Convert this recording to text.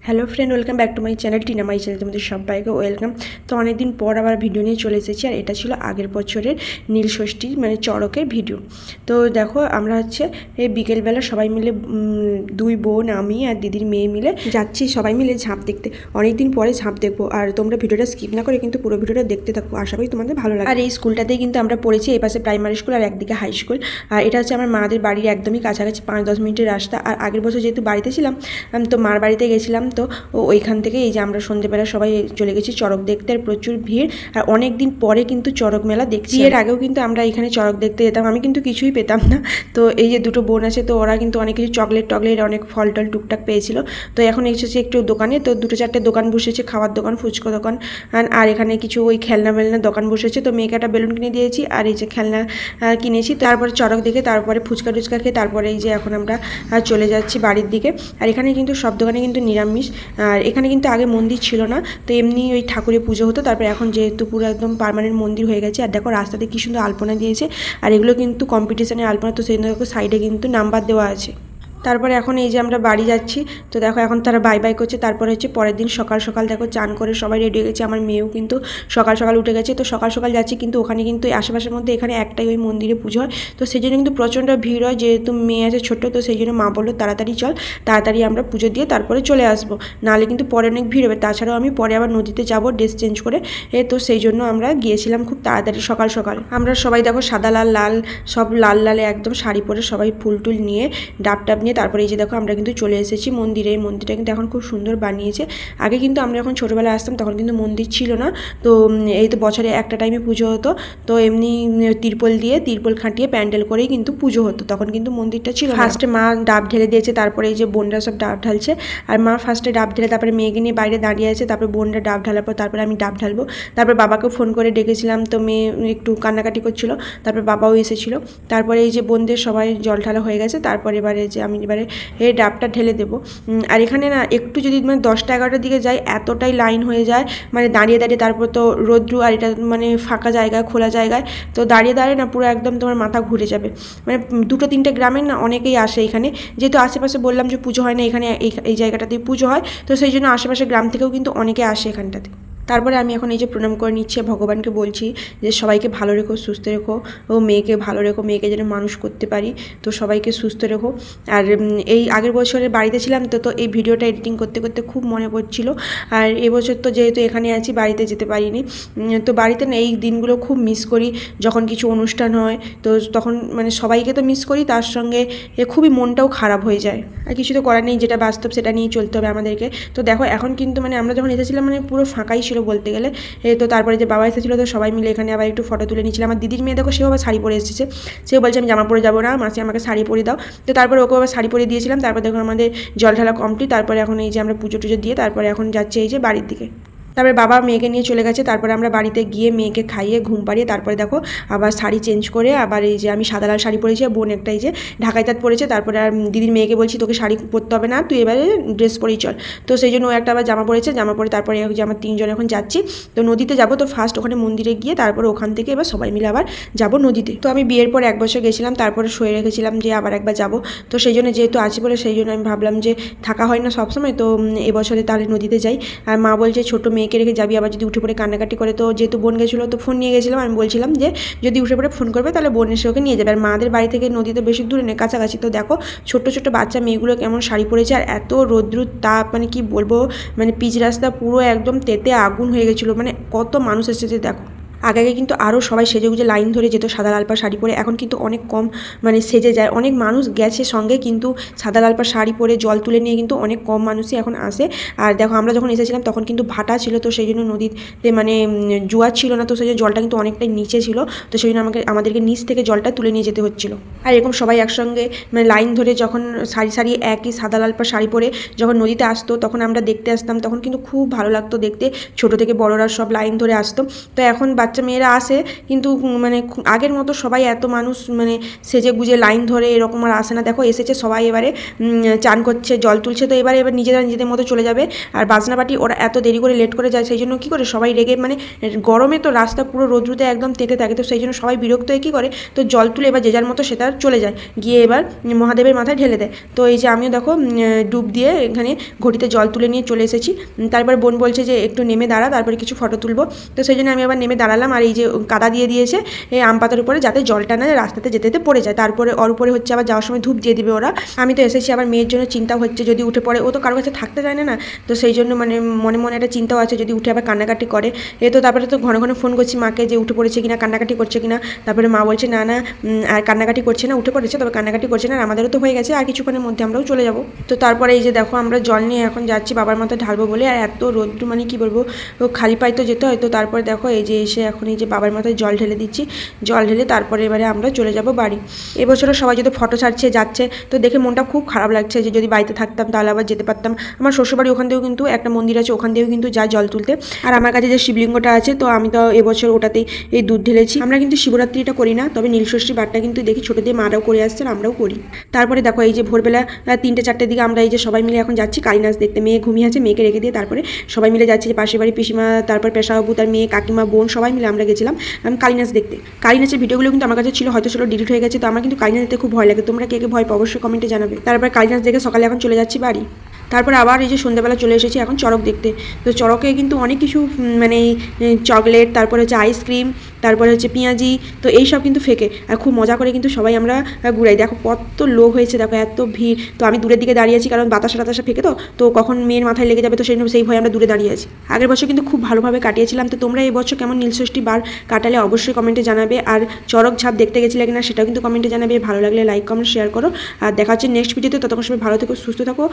Hello friend, welcome back to my channel Tina my channel. তোমাদের সবাইকে welcome. তো অনেকদিন পর আবার ভিডিও নিয়ে চলে এসেছি, আর এটা ছিল আগের বছরের নীলষষ্ঠী মানে চড়কের ভিডিও। তো দেখো আমরা হচ্ছে এই বিকেলবেলা সবাই মিলে দুই বোন, আমি আর দিদির মেয়ে মিলে যাচ্ছি সবাই মিলে ঝাঁপ দেখতে। অনেকদিন পরে ঝাঁপ দেখবো, আর তোমরা ভিডিওটা স্কিপ না করে কিন্তু পুরো ভিডিওটা দেখতে থাকো, আশা করি তোমাদের ভালো লাগে। আর এই স্কুলটাতেই কিন্তু আমরা পড়েছি, এই পাশে প্রাইমারি স্কুল আর একদিকে হাই স্কুল। আর এটা হচ্ছে আমার মাদের বাড়ির একদমই কাছাকাছি, 5-10 মিনিটের রাস্তা। আর আগের বছর যেহেতু বাড়িতে ছিলাম, তো মার বাড়িতে গেছিলাম, তো ওইখান থেকে এই যে আমরা সন্ধ্যেবেলা সবাই চলে গেছি চড়ক দেখতে। আর প্রচুর ভিড়, আর অনেক দিন পরে কিন্তু চড়ক মেলা দেখছি। এর আগেও কিন্তু আমরা এখানে চড়ক দেখতে যেতাম, আমি কিন্তু কিছুই পেতাম না। তো এই যে দুটো বোন আছে, তো ওরা কিন্তু অনেক কিছু চকলেট অনেক ফল টল টুকটাক পেয়েছিল। তো এখন এসেছে একটু দোকানে, তো 2-4টে দোকান বসেছে, খাওয়ার দোকান, ফুচকা দোকান, আর এখানে কিছু ওই খেলনা দোকান বসেছে। তো মেয়েকে একটা বেলুন কিনে দিয়েছি, আর এই যে খেলনা কিনেছি। তারপরে চড়ক দেখে তারপরে ফুচকা টুচকা খেয়ে তারপরে এই যে এখন আমরা চলে যাচ্ছি বাড়ির দিকে। আর এখানে কিন্তু সব দোকানে কিন্তু নিরামিষ। আর এখানে কিন্তু আগে মন্দির ছিল না, তো এমনি ওই ঠাকুরের পুজো হতো। তারপরে এখন যেহেতু পুরো একদম পার্মানেন্ট মন্দির হয়ে গেছে। আর দেখো রাস্তাতে কি সুন্দর আলপনা দিয়েছে, আর এগুলো কিন্তু কম্পিটিশনের আলপনা। তো সেই দেখো সাইডে কিন্তু নাম্বার দেওয়া আছে। তারপরে এখন এই যে আমরা বাড়ি যাচ্ছি, তো দেখো এখন তারা বাই বাই করছে। তারপরে হচ্ছে পরের দিন সকাল সকাল দেখো চান করে সবাই রেডি হয়ে গেছে। আমার মেয়েও কিন্তু সকাল সকাল উঠে গেছে। তো সকাল সকাল যাচ্ছি, কিন্তু ওখানে কিন্তু আশেপাশের মধ্যে এখানে একটাই ওই মন্দিরে পুজো হয়। তো সেই জন্য কিন্তু প্রচণ্ড ভিড় হয়, যেহেতু মেয়ে আছে ছোট্ট। তো সেই জন্য মা বললো তাড়াতাড়ি চল, তাড়াতাড়ি আমরা পুজো দিয়ে তারপরে চলে আসবো, নাহলে কিন্তু পরে অনেক ভিড় হবে। তাছাড়াও আমি পরে আবার নদীতে যাবো ড্রেস চেঞ্জ করে। তো সেই জন্য আমরা গিয়েছিলাম খুব তাড়াতাড়ি সকাল সকাল। আমরা সবাই দেখো সাদা লাল লাল সব লাল লালে একদম শাড়ি পরে সবাই ফুল টুল নিয়ে ডাব টাব নিয়ে তারপরে এই যে দেখো আমরা কিন্তু চলে এসেছি মন্দিরে। এই মন্দিরটা কিন্তু এখন খুব সুন্দর বানিয়েছে। আগে কিন্তু আমরা যখন ছোটোবেলায় আসতাম তখন কিন্তু মন্দির ছিল না। তো এই তো বছরে একটা টাইমে পুজো হতো, তো এমনি তিরপল খাটিয়ে প্যান্ডেল করেই কিন্তু পুজো হতো। তখন কিন্তু মন্দিরটা ছিল। ফার্স্টে মা ডাব ঢেলে দিয়েছে, তারপরে এই যে বোনরা সব ডাব ঢালছে। আর মা ফার্স্টে ডাব ঢেলে তারপরে মেয়েকে নিয়ে বাইরে দাঁড়িয়ে আছে। তারপরে বোনরা ডাব ঢালার পর তারপরে আমি ডাব ঢালবো। তারপর বাবাকে ফোন করে ডেকেছিলাম, তো মেয়ে একটু কান্নাকাটি করছিল। তারপর বাবাও এসেছিলো। তারপরে এই যে বোনদের সবাই জল ঢালা হয়ে গেছে। তারপরে এবারে যে আমি এবারে এই ডাবটা ঢেলে দেবো। আর এখানে না একটু যদি মানে 10টা-11টার দিকে যাই, এতটাই লাইন হয়ে যায়, মানে দাঁড়িয়ে দাঁড়িয়ে। তারপর তো রোদ্রু, আর এটা মানে ফাঁকা জায়গায়, খোলা জায়গায়, তো দাঁড়িয়ে দাঁড়িয়ে না পুরো একদম তোমার মাথা ঘুরে যাবে। মানে 2-3টে গ্রামের না অনেকেই আসে এখানে, যেহেতু আশেপাশে বললাম যে পুজো হয় না এখানে, এই জায়গাটাতেই পুজো হয়। তো সেই জন্য আশেপাশের গ্রাম থেকেও কিন্তু অনেকে আসে এখানটাতে। তারপরে আমি এখন এই যে প্রণাম করে নিচ্ছি, ভগবানকে বলছি যে সবাইকে ভালো রেখো, সুস্থ রেখো, ও মেয়েকে ভালো রেখো, মেয়েকে যেন মানুষ করতে পারি। তো সবাইকে সুস্থ রেখো। আর এই আগের বছরের বাড়িতে ছিলাম, তো এই ভিডিওটা এডিটিং করতে করতে খুব মনে পড়ছিল। আর এবছর তো যেহেতু এখানে আছি, বাড়িতে যেতে পারিনি। তো বাড়িতে না এই দিনগুলো খুব মিস করি, যখন কিছু অনুষ্ঠান হয়। তো তখন মানে সবাইকে তো মিস করি, তার সঙ্গে খুবই মনটাও খারাপ হয়ে যায়। আর কিছু তো করার নেই, যেটা বাস্তব সেটা নিয়েই চলতে হবে আমাদেরকে। তো দেখো এখন কিন্তু মানে আমরা যখন এসেছিলাম মানে পুরো ফাঁকাই ছিল বলতে গেলে। তো তারপরে যে বাবা এসেছিলো, তো সবাই মিলে এখানে আবার একটু ফটো তুলে নিচ্ছিলাম। আমার দিদির মেয়ে দেখো, সেও আবার শাড়ি পরে এসেছে। সেও বলছে আমি জামা পরে যাবো না, মাসি আমাকে শাড়ি পরে দাও। তো তারপরে ওকে আবার শাড়ি পরে দিয়েছিলাম। তারপর দেখো আমাদের জল ঢালা কমপ্লিট। তারপরে এখন এই যে আমরা পুজো টুজো দিয়ে তারপরে এখন যাচ্ছে এই যে বাড়ির দিকে। তারপরে বাবা মেয়েকে নিয়ে চলে গেছে। তারপরে আমরা বাড়িতে গিয়ে মেয়েকে খাইয়ে ঘুম পাড়িয়ে তারপরে দেখো আবার শাড়ি চেঞ্জ করে আবার এই যে আমি সাদা লাল শাড়ি পরেছি, বোন একটা এই যে ঢাকাই তাঁত পরেছে। তারপরে আর দিদির মেয়েকে বলছি তোকে শাড়ি পরতে হবে না, তুই এবারে ড্রেস পরেই চল। তো সেই জন্য ও একটা আবার জামা পরেছে, জামা পরে তারপরে যে আমার 3জন এখন যাচ্ছি তো নদীতে যাবো। তো ফার্স্ট ওখানে মন্দিরে গিয়ে তারপরে ওখান থেকে এবার সবাই মিলে আবার যাবো নদীতে। তো আমি বিয়ের পর 1 বছর গেছিলাম, তারপরে সয়ে রেখেছিলাম যে আবার একবার যাবো। তো সেই জন্য যেহেতু আছি বলে সেই জন্য আমি ভাবলাম যে থাকা হয় না সবসময়, তো এবছরে তাহলে নদীতে যাই। আর মা বলছে ছোটো মেয়েকে রেখে যাবি, আবার যদি উঠে পড়ে কান্নাকাটি করে। তো যেহেতু বোন গেছিলো, তো ফোন নিয়ে গেছিলাম। আমি বলছিলাম যে যদি উঠে পড়ে ফোন করবে তাহলে বোন এসে ওকে নিয়ে যাবে। আর মাদের বাড়ি থেকে নদীতে বেশি দূরে নেই, কাছাকাছি। তো দেখো ছোট্ট ছোট্ট বাচ্চা মেয়েগুলো কেমন শাড়ি পরেছে, আর এত রৌদ্রুর তাপ, মানে কি বলবো, মানে পিচ রাস্তা পুরো একদম তেতে আগুন হয়ে গেছিলো। মানে কত মানুষ এসেছে দেখো। আগে কিন্তু আরও সবাই সেজেগুজে লাইন ধরে যেত সাদা লাল পাড় শাড়ি পরে, এখন কিন্তু অনেক কম মানে সেজে যায়। অনেক মানুষ গেছে সঙ্গে, কিন্তু সাদা লাল পাড় শাড়ি পরে জল তুলে নিয়ে কিন্তু অনেক কম মানুষই এখন আসে। আর দেখো আমরা যখন এসেছিলাম তখন কিন্তু ভাটা ছিল, তো সেই জন্য নদীতে মানে জোয়ার ছিল না। তো সেই জন্য জলটা কিন্তু অনেকটাই নিচে ছিল। তো সেই জন্য আমাদেরকে নিচ থেকে জলটা তুলে নিয়ে যেতে হচ্ছিলো। আর এরকম সবাই একসঙ্গে মানে লাইন ধরে যখন সারি সারি একই সাদা লাল পাড় শাড়ি পরে যখন নদীতে আসতো, তখন আমরা দেখতে আসতাম। তখন কিন্তু খুব ভালো লাগতো দেখতে, ছোটো থেকে বড়রা সব লাইন ধরে আসতো। তো এখন বাচ্চা মেয়েরা আসে, কিন্তু মানে আগের মতো সবাই এত মানুষ মানে সেজে গুজে লাইন ধরে এরকম আর আসে না। দেখো এসেছে সবাই, এবারে চান করছে, জল তুলছে, তো এবার নিজেরা নিজেদের মতো চলে যাবে। আর বাজনা পার্টি ওরা এত দেরি করে লেট করে যায়, সেই জন্য কী করে সবাই রেগে, মানে গরমে তো রাস্তা পুরো রোদ্রুতে একদম তেতে থাকে, তো সেই জন্য সবাই বিরক্ত হয়ে কী করে, তো জল তুলে এবার যে যার মতো সেটা চলে যায়, গিয়ে এবার মহাদেবের মাথায় ঢেলে দেয়। তো এই যে আমিও দেখো ডুব দিয়ে এখানে ঘটিতে জল তুলে নিয়ে চলে এসেছি। তারপর বোন বলছে যে একটু নেমে দাঁড়া, তারপরে কিছু ফটো তুলবো। তো সেই জন্য আমি আবার নেমে দাঁড়ালাম, আর এই যে কাদা দিয়ে দিয়েছে এই আম পাতার উপরে, যাতে জলটা না রাস্তাতে যেতে যেতে পড়ে যায়। তারপরে ওর উপরে হচ্ছে আবার যাওয়ার সময় ধূপ দিয়ে দিবে ওরা। আমি তো এসেছি, আবার মেয়ের জন্য চিন্তা হচ্ছে যদি উঠে পড়ে, ও তো কারোর কাছে থাকতে চায় না, তো সেই জন্য মানে মনে মনে একটা চিন্তাও আছে, যদি উঠে আবার কান্নাকাটি করে। তো তারপরে তো ঘন ঘন ফোন করছি মাকে যে উঠে পড়েছে কিনা, কান্নাকাটি করছে কিনা। তারপরে মা বলছে না না আর কান্নাকাটি করছে না, উঠে পড়েছে, তবে কান্নাকাটি করছে না, আর আমাদেরও তো হয়ে গেছে, আর কিছুক্ষণের মধ্যে আমরাও চলে যাব। তো তারপরে এই যে দেখো আমরা জল নিয়ে এখন যাচ্ছি বাবার মাথায় ঢালবো বলে, আর এত রোদ্দুর মানে কী বলবো, খালি পায়ে তো যেতে হয়। তো তারপরে দেখো এই যে এসে এখন এই যে বাবার মাথায় জল ঢেলে দিচ্ছি, জল ঢেলে তারপরে এবারে আমরা চলে যাব বাড়ি। এবছরও সবাই যদি ফটো ছাড়ছে যাচ্ছে, তো দেখে মনটা খুব খারাপ লাগছে, যে যদি বাড়িতে থাকতাম তাহলে আবার যেতে পারতাম। আমার শ্বশুরবাড়ি ওখান থেকেও কিন্তু একটা মন্দির আছে, ওখান থেকেও কিন্তু যায় জল তুলতে। আর আমার কাছে যে শিবলিঙ্গটা আছে, তো আমি তো এবছর ওটাতেই এই দুধ ঢেলেছি। আমরা কিন্তু শিবরাত্রিটা করি না, তবে নীলষষ্ঠী বারটা কিন্তু দেখি ছোটো দিয়ে মারাও করে আসছে, আমরাও করি। তারপরে দেখো এই যে ভোরবেলা 3টে-4টের দিকে আমরা এই যে সবাই মিলে এখন যাচ্ছি কালী নাচ দেখতে। মেয়ে ঘুমিয়ে আছে, মেয়েকে রেখে দিয়ে তারপরে সবাই মিলে যাচ্ছি, যে পাশের বাড়ি পিসিমা, তারপর পেশাবাবু, তার মেয়ে, কাকিমা, বোন সবাই মিলে আমরা গেছিলাম কালী নাচ দেখতে। কালী নাচের ভিডিওগুলো কিন্তু আমার কাছে ছিল, হয়তো সেগুলো ডিলিট হয়ে গেছে। তো আমার কিন্তু কালী নাচ দেখতে খুব ভয় লাগে, তোমরা কে কে ভয় পাও অবশ্যই কমেন্টে জানাবে। তারপর কালী নাচ দেখে সকালে এখন চলে যাচ্ছি বাড়ি। তারপর আবার এই যে সন্ধ্যাবেলা চলে এসেছি এখন চড়ক দেখতে। তো চড়কে কিন্তু অনেক কিছু মানে চকলেট, তারপরে হচ্ছে আইসক্রিম, তারপরে হচ্ছে পেঁয়াজি, তো এইসব কিন্তু ফেকে, আর খুব মজা করে কিন্তু সবাই আমরা ঘুরাই। দেখো কত লোক হয়েছে, দেখো এত ভিড়। তো আমি দূরের দিকে দাঁড়িয়ে আছি, কারণ বাতাসা টাতাসা ফেকে, তো কখন মেয়ের মাথায় লেগে যাবে, তো সেই ভয়ে আমরা দূরে দাঁড়িয়ে আছি। আগের বছর কিন্তু খুব ভালোভাবে কাটিয়েছিলাম। তো তোমরা এই বছর কেমন নীলষষ্ঠী বার কাটালে অবশ্যই কমেন্টে জানাবে। আর চড়ক ঝাঁপ দেখতে গেছিলে কিনা সেটাও কিন্তু কমেন্টে জানাবে। ভালো লাগলে লাইক কমেন্ট শেয়ার করো, আর দেখা হচ্ছে নেক্সট ভিডিওতে। ততক্ষণ সবাই ভালো থেকো, সুস্থ থাকো।